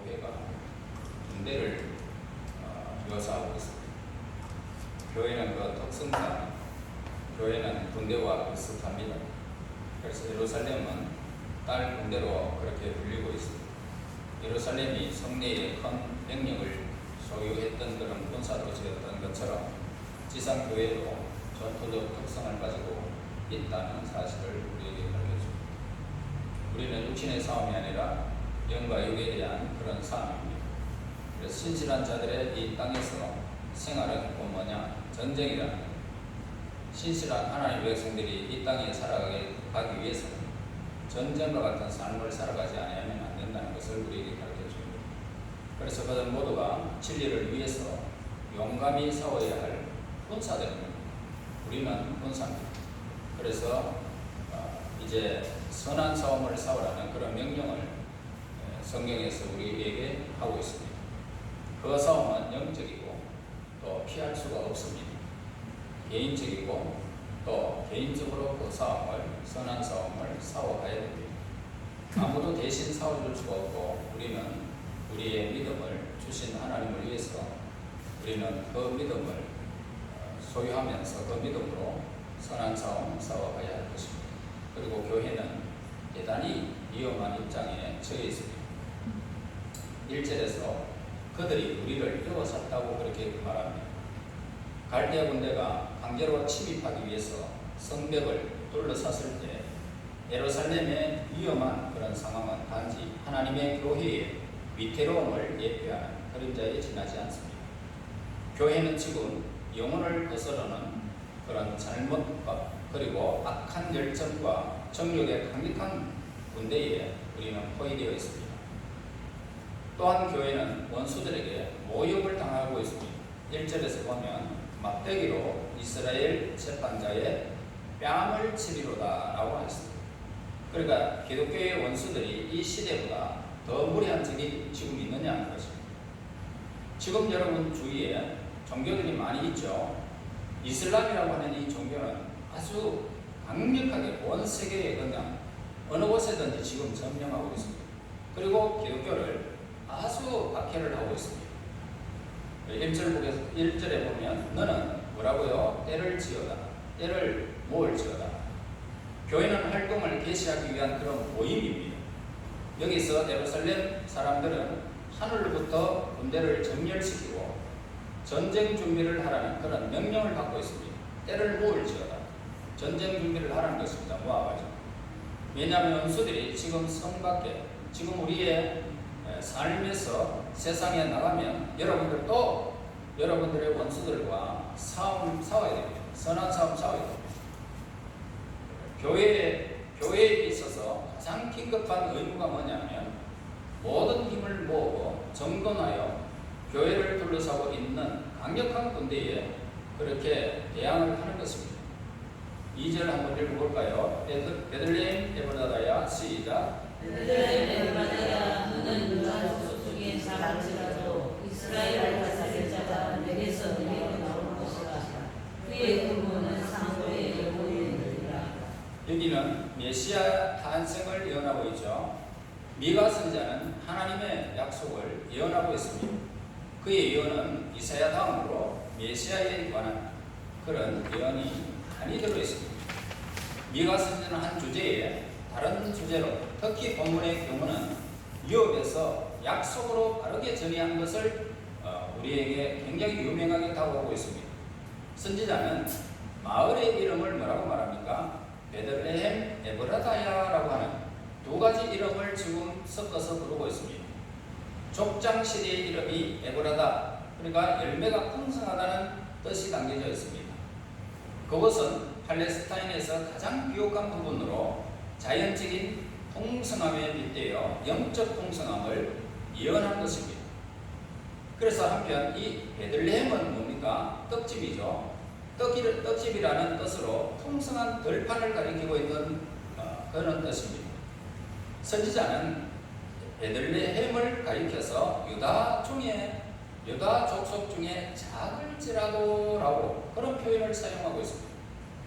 교회가 군대를 묘사하고 있습니다. 교회는 그 특성상 교회는 군대와 비슷합니다. 그래서 예루살렘은 딸 군대로 그렇게 불리고 있습니다. 예루살렘이 성내에 큰 병력을 소유했던 그런 군사도시였던 것처럼 지상교회도 전투적 특성을 가지고 있다는 사실을 우리에게 알려줍니다. 우리는 육신의 싸움이 아니라 영과 육에 대한 그런 싸움입니다. 그래서 신실한 자들의 이 땅에서 생활은 곧 뭐냐? 전쟁이라는 겁니다. 신실한 하나님의 백성들이 이 땅에 살아가기 위해서는 전쟁과 같은 삶을 살아가지 않으면 안 된다는 것을 우리에게 가르쳐 줍니다. 그래서 그들 모두가 진리를 위해서 용감히 싸워야 할 군사들입니다. 우리는 군사입니다. 그래서 이제 선한 싸움을 싸우라는 그런 명령을 성경에서 우리에게 하고 있습니다. 그 싸움은 영적이고 또 피할 수가 없습니다. 개인적이고 또 개인적으로 그 싸움을, 선한 싸움을 싸워가야 됩니다. 아무도 대신 싸워줄 수가 없고 우리는 우리의 믿음을 주신 하나님을 위해서 우리는 그 믿음을 소유하면서 그 믿음으로 선한 싸움 싸워가야 할 것입니다. 그리고 교회는 대단히 위험한 입장에 처해 있습니다. 1절에서 그들이 우리를 에워쌌다고 그렇게 말합니다. 갈대아 군대가 강제로 침입하기 위해서 성벽을 둘러쌌을 때 예루살렘의 위험한 그런 상황은 단지 하나님의 교회의 위태로움을 예표하는 그림자에 지나지 않습니다. 교회는 지금 영혼을 거스르는 그런 잘못과 그리고 악한 열정과 정욕의 강력한 군대에 우리는 포위되어 있습니다. 또한 교회는 원수들에게 모욕을 당하고 있습니다. 1절에서 보면 막대기로 이스라엘 재판자의 뺨을 치리로다 라고 했습니다. 그러니까 기독교의 원수들이 이 시대보다 더 무리한 적이 지금 있느냐 하는 것입니다. 지금 여러분 주위에 종교들이 많이 있죠. 이슬람이라고 하는 이 종교는 아주 강력하게 온 세계에 그냥 어느 곳에든지 지금 점령하고 있습니다. 그리고 기독교를 아주 박해를 하고 있습니다. 1절에 보면 너는 뭐라고요? 때를 지어다. 때를 모을지어다. 교회는 활동을 개시하기 위한 그런 모임입니다. 여기서 예루살렘 사람들은 하늘로부터 군대를 정렬시키고 전쟁 준비를 하라는 그런 명령을 받고 있습니다. 때를 모을지어다. 전쟁 준비를 하라는 것입니다. 모아가지고. 왜냐하면 원수들이 지금 성 밖에 지금 우리의 삶에서 세상에 나가면 여러분들도 여러분들의 원수들과 싸워야 됩니다. 선한 싸움 싸워야 됩니다. 교회에 있어서 가장 긴급한 의무가 뭐냐면 모든 힘을 모으고 정돈하여 교회를 둘러싸고 있는 강력한 군대에 그렇게 대항을 하는 것입니다. 2절 한번 읽어볼까요? 베들레헴 에브라다야 시작. 베들레헴 에브라다야 너는 유다 족속 중에 작을지라도 이스라엘 다스릴 자가 내게서 내게로 나올 것이라. 그의 근본은 상고의 영혼이 되리라. 여기는 메시아 탄생을 예언하고 있죠. 미가 선지자는 하나님의 약속을 예언하고 있습니다. 그의 예언은 이사야 다음으로 메시아에 관한 그런 예언이 많이 들어있습니다. 미가 선지자는 한 주제에 다른 주제로 특히 본문의 경우는 유업에서 약속으로 바르게 전이한 것을 우리에게 굉장히 유명하게 다가오고 있습니다. 선지자는 마을의 이름을 뭐라고 말합니까? 베들레헴 에브라다야라고 하는 두 가지 이름을 지금 섞어서 부르고 있습니다. 족장시대의 이름이 에브라다, 그러니까 열매가 풍성하다는 뜻이 담겨져 있습니다. 그것은 팔레스타인에서 가장 비옥한 부분으로 자연적인 풍성함에 빗대어 영적 풍성함을 예언한 것입니다. 그래서 한편 이 베들레헴은 뭡니까? 떡집이죠. 떡집이라는 뜻으로 풍성한 들판을 가리키고 있는 그런 뜻입니다. 선지자는 베들레헴을 가리켜서 유다 족속 중에 작을지라도라고 그런 표현을 사용하고 있습니다.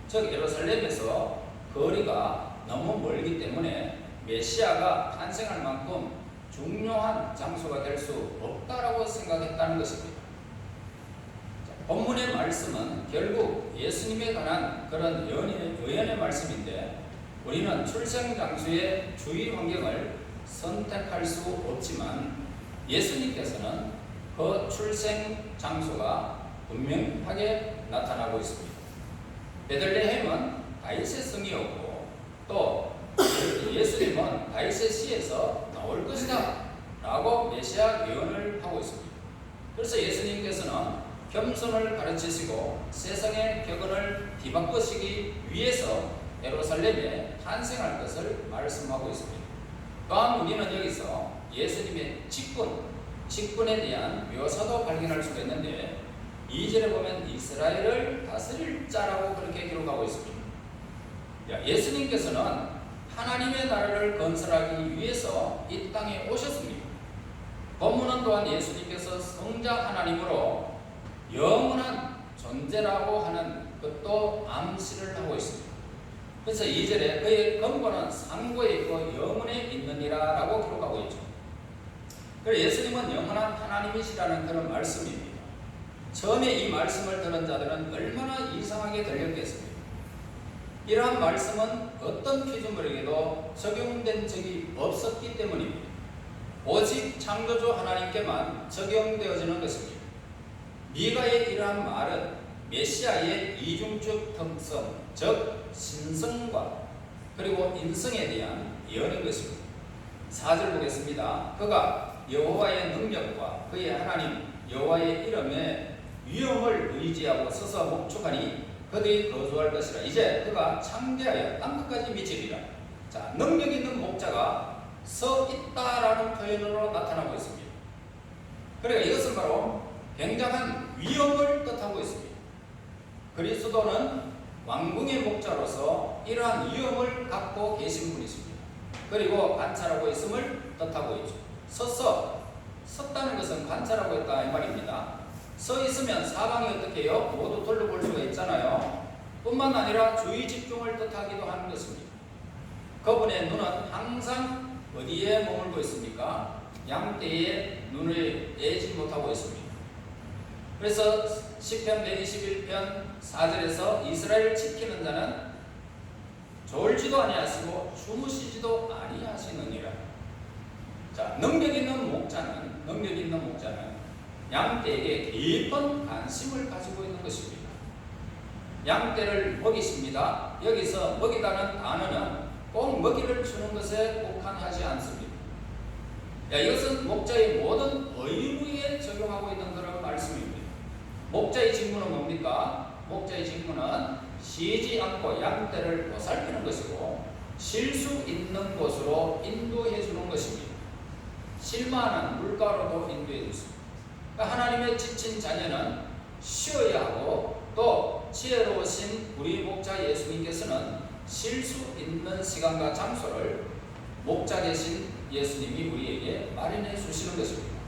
즉 예루살렘에서 거리가 너무 멀기 때문에 메시아가 탄생할 만큼 중요한 장소가 될 수 없다라고 생각했다는 것입니다. 본문의 말씀은 결국 예수님에 관한 그런 예언의 말씀인데 우리는 출생 장소의 주위 환경을 선택할 수 없지만 예수님께서는 그 출생 장소가 분명하게 나타나고 있습니다. 베들레헴은 다윗의 성이었고 또 예수님은 다윗의 씨에서 나올 것이다 라고 메시아 예언을 하고 있습니다. 그래서 예수님께서는 겸손을 가르치시고 세상의 격언을 뒤바꾸시기 위해서 예루살렘에 탄생할 것을 말씀하고 있습니다. 또한 우리는 여기서 예수님의 직분에 대한 묘사도 발견할 수가 있는데 2절에 보면 이스라엘을 다스릴 자라고 그렇게 기록하고 있습니다. 예수님께서는 하나님의 나라를 건설하기 위해서 이 땅에 오셨습니다. 본문은 또한 예수님께서 성자 하나님으로 영원한 존재라고 하는 것도 암시를 하고 있습니다. 그래서 2절에 그의 근본은 상고에 있고 영원에 있느니라 라고 기록하고 있죠. 그래서 예수님은 영원한 하나님이시라는 그런 말씀입니다. 처음에 이 말씀을 들은 자들은 얼마나 이상하게 들렸겠습니까? 이러한 말씀은 어떤 피조물에게도 적용된 적이 없었기 때문입니다. 오직 창조주 하나님께만 적용되어지는 것입니다. 미가의 이러한 말은 메시아의 이중적 특성, 즉 신성과 그리고 인성에 대한 예언인 것입니다. 4절 보겠습니다. 그가 여호와의 능력과 그의 하나님 여호와의 이름에 위엄을 의지하고 서서 목축하니 그들이 거주할 것이라. 이제 그가 창대하여 땅끝까지 미치리라. 자, 능력 있는 목자가 서 있다라는 표현으로 나타나고 있습니다. 그러니까 이것은 바로 굉장한 위엄을 뜻하고 있습니다. 그리스도는 왕궁의 목자로서 이러한 위엄을 갖고 계신 분이십니다. 그리고 관찰하고 있음을 뜻하고 있죠. 섰다는 것은 관찰하고 있다 이 말입니다. 서 있으면 사방이 어떻게 해요? 모두 둘러볼 수가 있잖아요. 뿐만 아니라 주의 집중을 뜻하기도 하는 것입니다. 그분의 눈은 항상 어디에 머물고 있습니까? 양떼의 눈을 떼지 못하고 있습니다. 그래서 시편 121편 4절에서 이스라엘을 지키는 자는 졸지도 아니하시고 주무시지도 아니하시느니라. 자, 능력 있는 목자는 양떼에게 깊은 관심을 가지고 있는 것입니다. 양떼를 먹이십니다. 여기서 먹이다는 단어는 꼭 먹이를 주는 것에 국한하지 않습니다. 이것은 목자의 모든 의무에 적용하고 있는 그런 말씀입니다. 목자의 직무는 뭡니까? 목자의 직무는 쉬지 않고 양떼를 보살피는 것이고 쉴 수 있는 곳으로 인도해 주는 것입니다. 실만한 물가로도 인도해 주습니다. 하나님의 지친 자녀는 쉬어야 하고 또 지혜로우신 우리 목자 예수님께서는 쉴 수 있는 시간과 장소를 목자 되신 예수님이 우리에게 마련해 주시는 것입니다.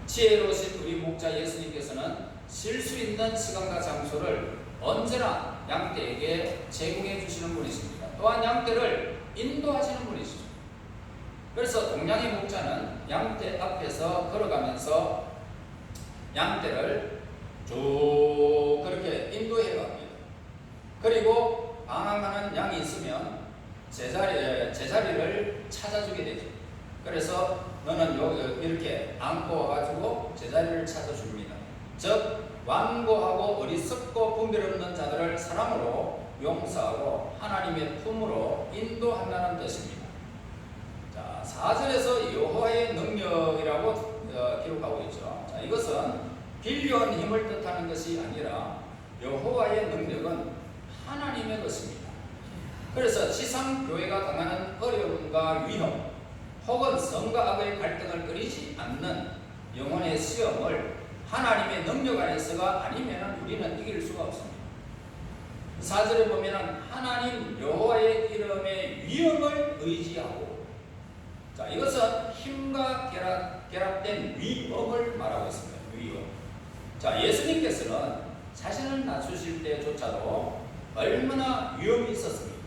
지혜로우신 우리 목자 예수님께서는 쉴 수 있는 시간과 장소를 언제나 양떼에게 제공해 주시는 분이십니다. 또한 양떼를 인도하시는 분이시죠. 그래서 동양의 목자는 양떼 앞에서 걸어가면서 양떼를 쭉 그렇게 인도해 갑니다. 그리고 방황하는 양이 있으면 제자리를 찾아주게 되죠. 그래서 너는 이렇게 안고 와가지고 제자리를 찾아줍니다. 즉 완고하고 어리석고 분별 없는 자들을 사랑으로 용서하고 하나님의 품으로 인도한다는 뜻입니다. 자, 4절에서 여호와의 능력이라고 기록하고 있죠. 자, 이것은 빌려온 힘을 뜻하는 것이 아니라 여호와의 능력은 하나님의 것입니다. 그래서 지상 교회가 당하는 어려움과 위험 혹은 성과 악의 갈등을 끊이지 않는 영혼의 시험을 하나님의 능력 안에서가 아니면 우리는 이길 수가 없습니다. 4절에 보면 하나님 여호와의 이름의 위엄을 의지하고, 자, 이것은 힘과 결합된 위엄을 말하고 있습니다. 위엄. 자, 예수님께서는 자신을 낮추실 때조차도 얼마나 위엄이 있었습니까?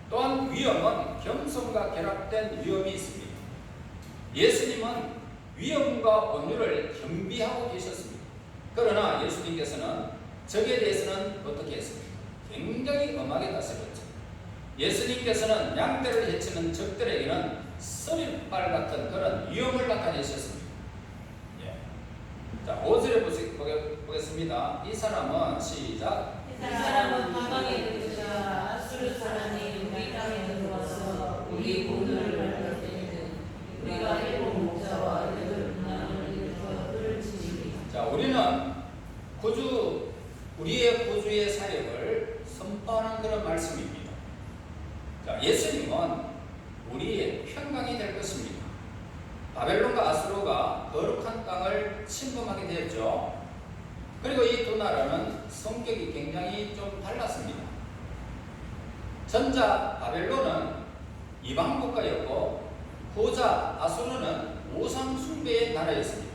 또한 위엄은 겸손과 결합된 위엄이 있습니다. 예수님은 위엄과 온유를 겸비하고 계셨습니다. 그러나 예수님께서는 적에 대해서는 어떻게 했습니까? 굉장히 엄하게 다스렸죠. 예수님께서는 양떼를 해치는 적들에게는 서리발 같은 그런 위엄을 나타내셨습니다. 예. 자, 5절에 보겠습니다. 이 사람은 시작. 이 사람은 방황에 들으자 아수르 사람이 우리 땅에 들어와서 우리 본을 밟을 때에는 우리가 일본 목자와 여덟 문화를 일으켜 그를 치리라. 자, 우리는 우리의 구주의 사역을 선포하는 그런 말씀입니다. 자, 예수님은 우리의 평강이 될 것입니다. 바벨론과 아수르가 거룩한 땅을 침범하게 되었죠. 그리고 이 두 나라는 성격이 굉장히 좀 달랐습니다. 전자 바벨론은 이방 국가였고 후자 아수르는 우상 숭배의 나라였습니다.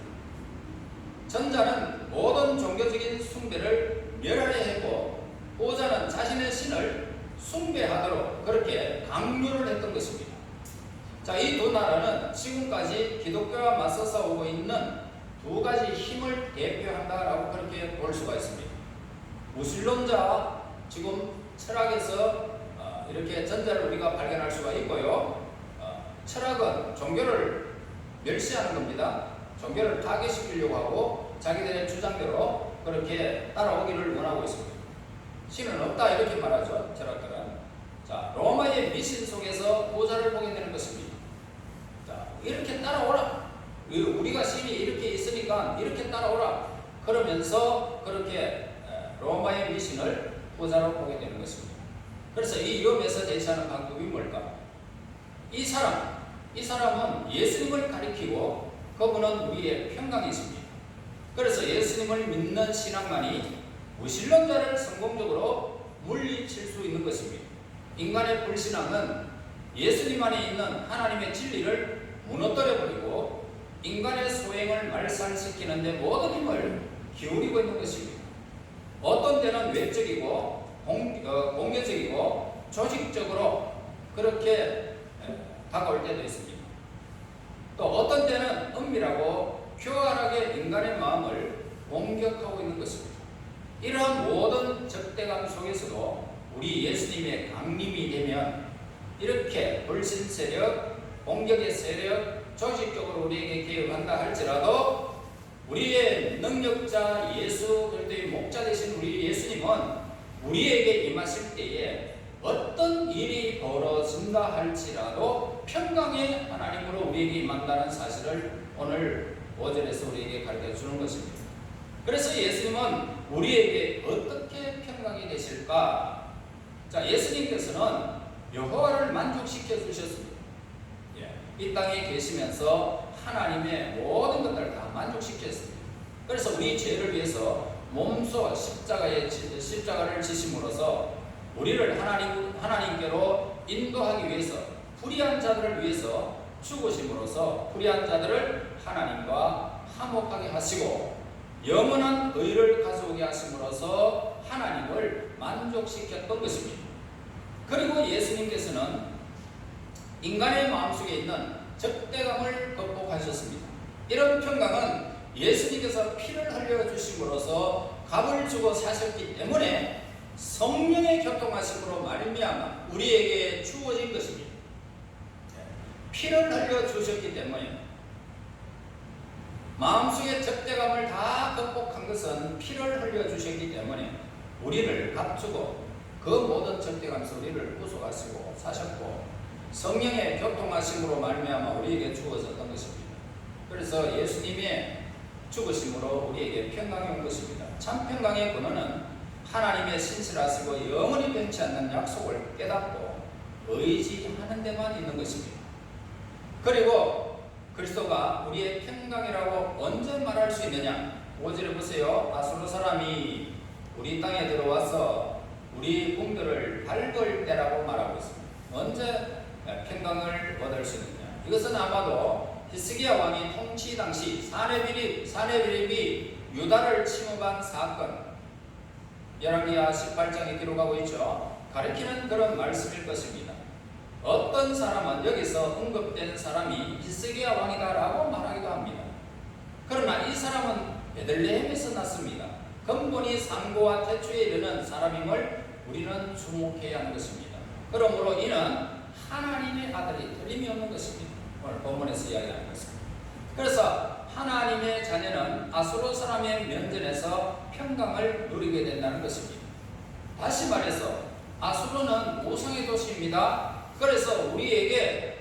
전자는 모든 종교적인 숭배를 멸하려 했고 후자는 자신의 신을 숭배하도록 그렇게 강요를 했던 것입니다. 자, 이 두 나라는 지금까지 기독교와 맞서 싸우고 있는 두 가지 힘을 대표한다라고 그렇게 볼 수가 있습니다. 무신론자 지금 철학에서 이렇게 전자를 우리가 발견할 수가 있고요. 철학은 종교를 멸시하는 겁니다. 종교를 파괴시키려고 하고 자기들의 주장대로 그렇게 따라오기를 원하고 있습니다. 신은 없다 이렇게 말하죠. 철학들은. 자, 로마의 미신 속에서 보좌를 보게 되는 것입니다. 자, 이렇게 따라오라. 우리가 신이 이렇게 있으니까 이렇게 따라오라. 그러면서 그렇게 로마의 미신을 보좌로 보게 되는 것입니다. 그래서 이 위험에서 제시하는 방법이 뭘까? 이 사람은 예수님을 가리키고 그분은 우리의 평강이십니다. 그래서 예수님을 믿는 신앙만이 무신론자를 성공적으로 물리칠 수 있는 것입니다. 인간의 불신앙은 예수님 안에 있는 하나님의 진리를 무너뜨려버리고 인간의 소행을 말살시키는 데 모든 힘을 기울이고 있는 것입니다. 어떤 때는 외적이고 공개적이고 조직적으로 그렇게 다가올 때도 있습니다. 또 어떤 때는 은밀하고 교활하게 인간의 마음을 공격하고 있는 것입니다. 이러한 모든 적대감 속에서도 우리 예수님의 강림이 되면 이렇게 불신 세력, 공격의 세력, 조직적으로 우리에게 개입한다 할지라도 우리의 능력자 예수 그리스도의 목자 되신 우리 예수님은 우리에게 임하실 때에 어떤 일이 벌어진다 할지라도 평강의 하나님으로 우리에게 임한다는 사실을 오늘 5절에서 우리에게 가르쳐 주는 것입니다. 그래서 예수님은 우리에게 어떻게 평강이 되실까? 자, 예수님께서는 여호와를 만족시켜 주셨습니다. 이 땅에 계시면서 하나님의 모든 것들을 다 만족시켰습니다. 그래서 우리 죄를 위해서 몸소 십자가를 지심으로써 우리를 하나님께로 인도하기 위해서 불의한 자들을 위해서 죽으심으로써 불의한 자들을 하나님과 화목하게 하시고 영원한 의를 가져오게 하심으로써 하나님을 만족시켰던 것입니다. 그리고 예수님께서는 인간의 마음속에 있는 적대감을 극복하셨습니다. 이런 평강은 예수님께서 피를 흘려주심으로써 값을 주고 사셨기 때문에 성령의 교통하심으로 말미암아 우리에게 주어진 것입니다. 피를 흘려주셨기 때문에 마음속의 적대감을 다 극복한 것은 피를 흘려주셨기 때문에 우리를 값주고 그 모든 적대감에서 우리를 구속하시고 사셨고 성령의 교통하심으로 말미암아 우리에게 주어졌던 것입니다. 그래서 예수님의 죽으심으로 우리에게 평강이 온 것입니다. 참 평강의 근원은 하나님의 신실하시고 영원히 변치 않는 약속을 깨닫고 의지하는 데만 있는 것입니다. 그리고 그리스도가 우리의 평강이라고 언제 말할 수 있느냐? 5절에 보세요. 아수르 사람이 우리 땅에 들어와서 우리 궁들을 밟을 때라고 말하고 있습니다. 언제 평강을 얻을 수 있느냐? 이것은 아마도 히스기야 왕이 통치 당시 사네비립이 유다를 침범한 사건, 열왕기하 18장에 기록하고 있죠. 가리키는 그런 말씀일 것입니다. 어떤 사람은 여기서 언급된 사람이 히스기야 왕이다라고 말하기도 합니다. 그러나 이 사람은 베들레헴에서 났습니다. 근본이 상고와 태초에 이르는 사람임을 우리는 주목해야 하는 것입니다. 그러므로 이는 하나님의 아들이 틀림이 없는 것입니다. 오늘 본문에서 이야기하는 것입니다. 그래서 하나님의 자녀는 아수르 사람의 면전에서 평강을 누리게 된다는 것입니다. 다시 말해서 아수르는 우상의 도시입니다. 그래서 우리에게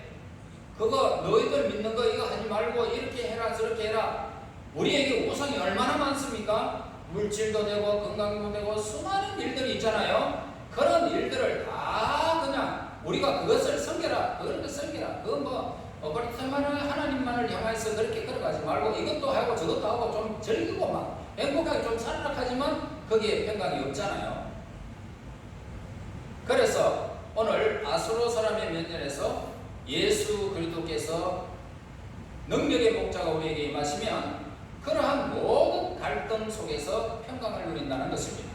그거 너희들 믿는 거 이거 하지 말고 이렇게 해라 저렇게 해라. 우리에게 우상이 얼마나 많습니까? 물질도 되고 건강도 되고 수많은 일들이 있잖아요. 그런 일들을 다 그냥 우리가 그것을 섬겨라 그렇게 섬겨라 그건 그렇다면 하나님만을 향해서 그렇게 걸어가지 말고 이것도 하고 저것도 하고 좀 즐기고 막 행복하게 좀 살라 하지만 거기에 평강이 없잖아요. 그래서 오늘 아수르 사람의 면전에서 예수 그리스도께서 능력의 목자가 우리에게 임하시면 그러한 모든 갈등 속에서 평강을 누린다는 것입니다.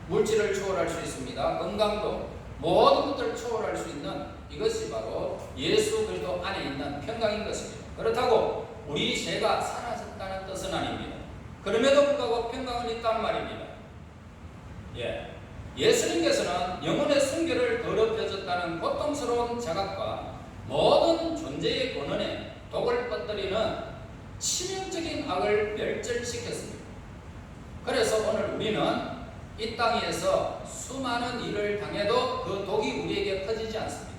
물질을 초월할 수 있습니다. 건강도 모든 것들을 초월할 수 있는 이것이 바로 예수 그리스도 안에 있는 평강인 것입니다. 그렇다고 우리 죄가 사라졌다는 뜻은 아닙니다. 그럼에도 불구하고 평강은 있단 말입니다. 예수님께서는 영혼의 순결을 더럽혀졌다는 고통스러운 자각과 모든 존재의 권한에 독을 퍼뜨리는 치명적인 악을 멸절시켰습니다. 그래서 오늘 우리는 이 땅에서 수많은 일을 당해도 그 독이 우리에게 커지지 않습니다.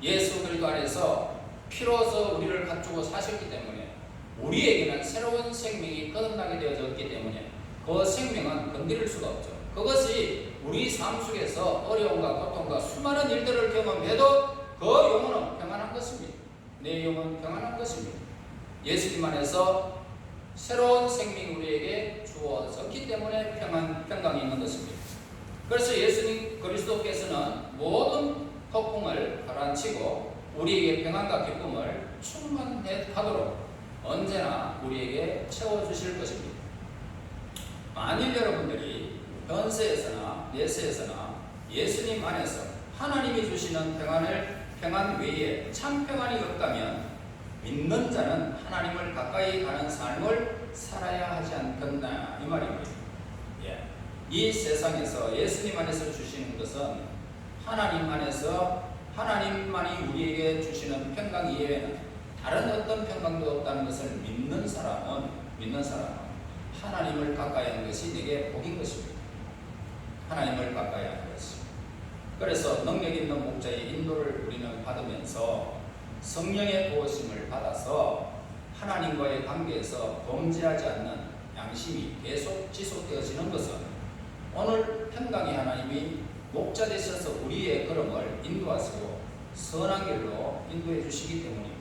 예수 그리스도 안에서 피로서 우리를 갖추고 사셨기 때문에 우리에게는 새로운 생명이 거듭나게 되어졌기 때문에 그 생명은 건드릴 수가 없죠. 그것이 우리 삶 속에서 어려움과 고통과 수많은 일들을 경험해도 그 영혼은 평안한 것입니다. 내 영혼은 평안한 것입니다. 예수님 안에서 새로운 생명이 우리에게 주어졌기 때문에 평강이 있는 것입니다. 그래서 예수님 그리스도께서는 모든 폭풍을 가라앉히고 우리에게 평안과 기쁨을 충만하도록 언제나 우리에게 채워주실 것입니다. 만일 여러분들이 현세에서나 내세에서나 예수님 안에서 하나님이 주시는 평안 외에 참 평안이 없다면 믿는 자는 하나님을 가까이 가는 삶을 살아야 하지 않겠나 이 말입니다. 이 세상에서 예수님 안에서 주시는 것은 하나님 안에서 하나님만이 우리에게 주시는 평강 이외에는 다른 어떤 평강도 없다는 것을 믿는 사람은 하나님을 가까이 하는 것이 내게 복인 것입니다. 하나님을 가까이 하는 것입니다. 그래서 능력 있는 목자의 인도를 우리는 받으면서 성령의 도우심을 받아서 하나님과의 관계에서 범죄하지 않는 양심이 계속 지속되어지는 것은 오늘 평강의 하나님이 목자 되셔서 우리의 걸음을 인도하시고 선한 길로 인도해 주시기 때문입니다.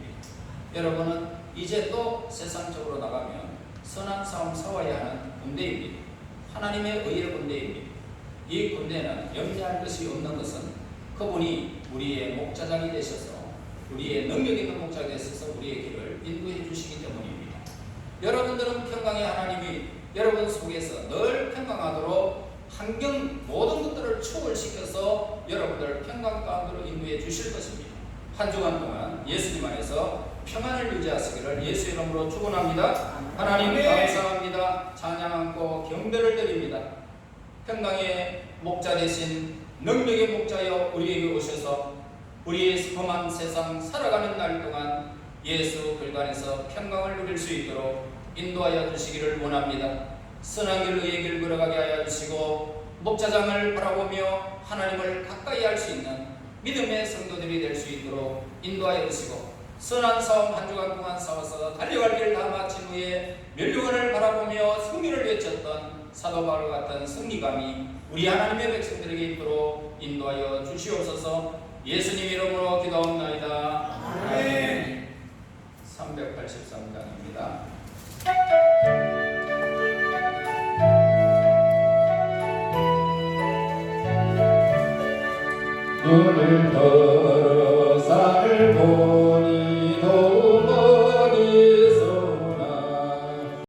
여러분은 이제 또 세상적으로 나가면 선한 싸움 싸워야 하는 군대입니다. 하나님의 의의 군대입니다. 이 군대는 염려할 것이 없는 것은 그분이 우리의 목자장이 되셔서 우리의 능력 있는 목자가 되셔서 우리의 길을 인도해 주시기 때문입니다. 여러분들은 평강의 하나님이 여러분 속에서 늘 평강하도록 환경 모든 것들을 초월시켜서 여러분들을 평강 가운데로 인도해 주실 것입니다. 한 주간 동안 예수님 안에서 평안을 유지하시기를 예수 이름으로 축원합니다. 하나님 감사합니다. 찬양하고 경배를 드립니다. 평강의 목자 되신 능력의 목자여 우리에게 오셔서 우리의 험한 세상 살아가는 날 동안 예수 그리스도 안에서 평강을 누릴 수 있도록 인도하여 주시기를 원합니다. 선한 길 의의 길 걸어가게 하여 주시고 목자장을 바라보며 하나님을 가까이 할 수 있는 믿음의 성도들이 될 수 있도록 인도하여 주시고 선한 싸움 한 주간 동안 싸워서 달려갈 길 다 마친 후에 멸류관을 바라보며 승리를 외쳤던 사도 바울 같은 승리감이 우리 하나님의 백성들에게 있도록 인도하여 주시옵소서. 예수님 이름으로 기도합나이다. 아멘. 383장입니다. 눈을